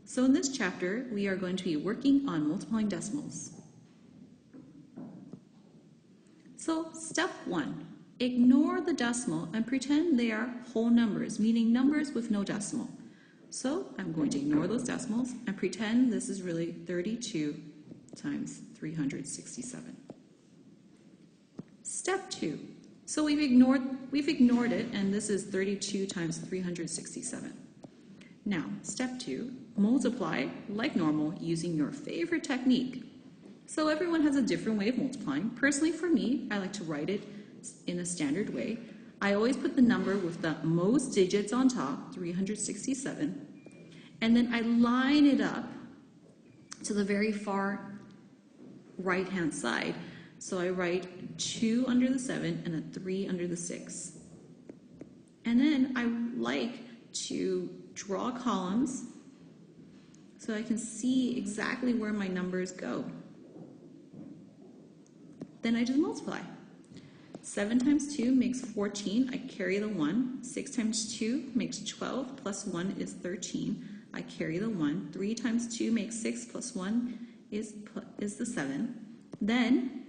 So in this chapter, we are going to be working on multiplying decimals. So step 1, ignore the decimal and pretend they are whole numbers, meaning numbers with no decimal. So I'm going to ignore those decimals and pretend this is really 32 times 367. Step 2, so we've ignored it, and this is 32 times 367. Now, step 2, multiply like normal using your favorite technique. So everyone has a different way of multiplying. Personally, for me, I like to write it in a standard way. I always put the number with the most digits on top, 367, and then I line it up to the very far right-hand side. So I write 2 under the 7 and a 3 under the 6. And then I like to draw columns so I can see exactly where my numbers go. Then I just multiply. 7 times 2 makes 14. I carry the 1. 6 times 2 makes 12. Plus 1 is 13. I carry the 1. 3 times 2 makes 6. Plus 1 is the 7. Then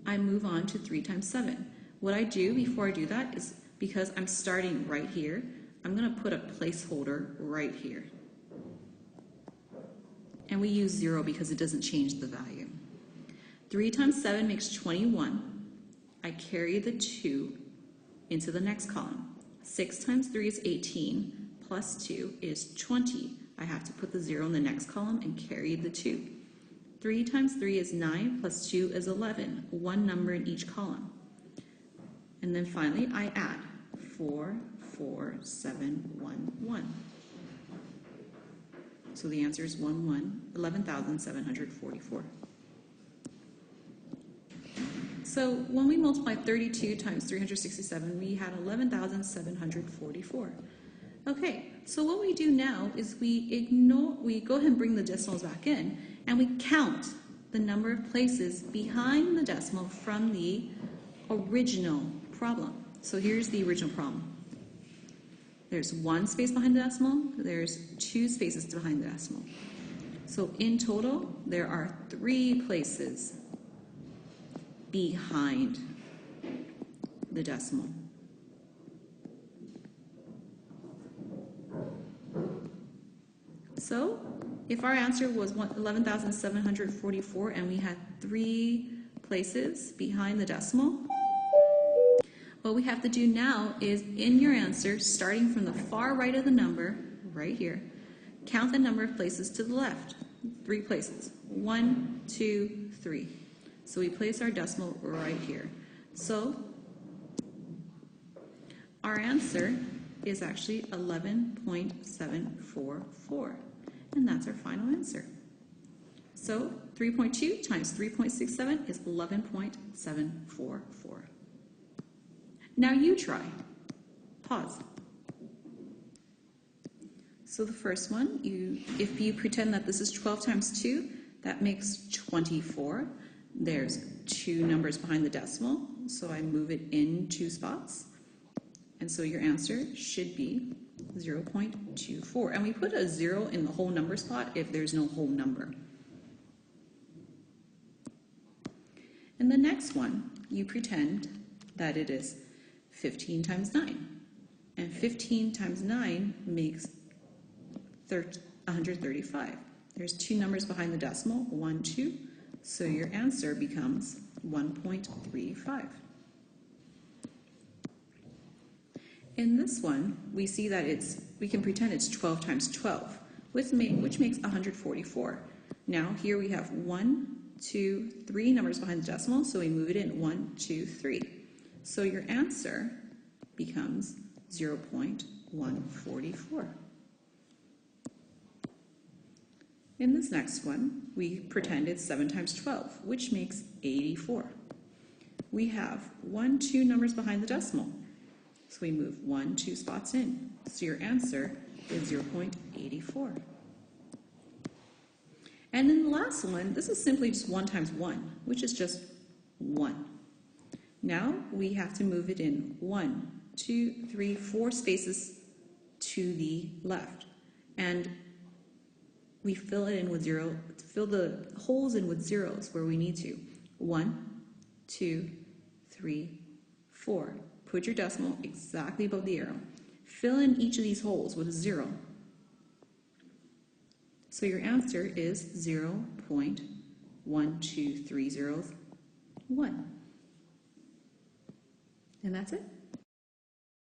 I move on to 3 times 7. What I do before I do that is, because I'm starting right here, I'm going to put a placeholder right here. And we use 0 because it doesn't change the value. 3 times 7 makes 21. I carry the 2 into the next column. 6 times 3 is 18, plus 2 is 20. I have to put the 0 in the next column and carry the 2. 3 times 3 is 9, plus 2 is 11, one number in each column. And then finally, I add 4, 4, 7, 1, 1. So the answer is 11,744. So when we multiply 32 times 367, we had 11,744. Okay, so what we do now is we go ahead and bring the decimals back in, and we count the number of places behind the decimal from the original problem. So here's the original problem. There's 1 space behind the decimal, there's 2 spaces behind the decimal. So in total, there are 3 places behind the decimal. So if our answer was 11,744 and we had 3 places behind the decimal, what we have to do now is, in your answer, starting from the far right of the number, right here, count the number of places to the left. 3 places. 1, 2, 3. So we place our decimal right here. So our answer is actually 11.744. And that's our final answer. So 3.2 times 3.67 is 11.744. Now you try. Pause. So the first one, if you pretend that this is 12 times 2, that makes 24. There's 2 numbers behind the decimal, so I move it in 2 spots. And so your answer should be 0.24. And we put a 0 in the whole number spot if there's no whole number. And the next one, you pretend that it is 15 times 9. And 15 times 9 makes 135. There's 2 numbers behind the decimal, 1, 2. So your answer becomes 1.35. In this one, we see that we can pretend it's 12 times 12, which makes 144. Now here we have 1, 2, 3 numbers behind the decimal, so we move it in 1, 2, 3. So your answer becomes 0.144. In this next one, we pretend it's 7 times 12, which makes 84. We have 1, 2 numbers behind the decimal, so we move 1, 2 spots in. So your answer is 0.84. And in the last one, this is simply just 1 times 1, which is just 1. Now we have to move it in 1, 2, 3, 4 spaces to the left. And we fill it in with fill the holes in with zeros where we need to. 1, 2, 3, 4. Put your decimal exactly above the arrow. Fill in each of these holes with a 0. So your answer is 0.12301. And that's it.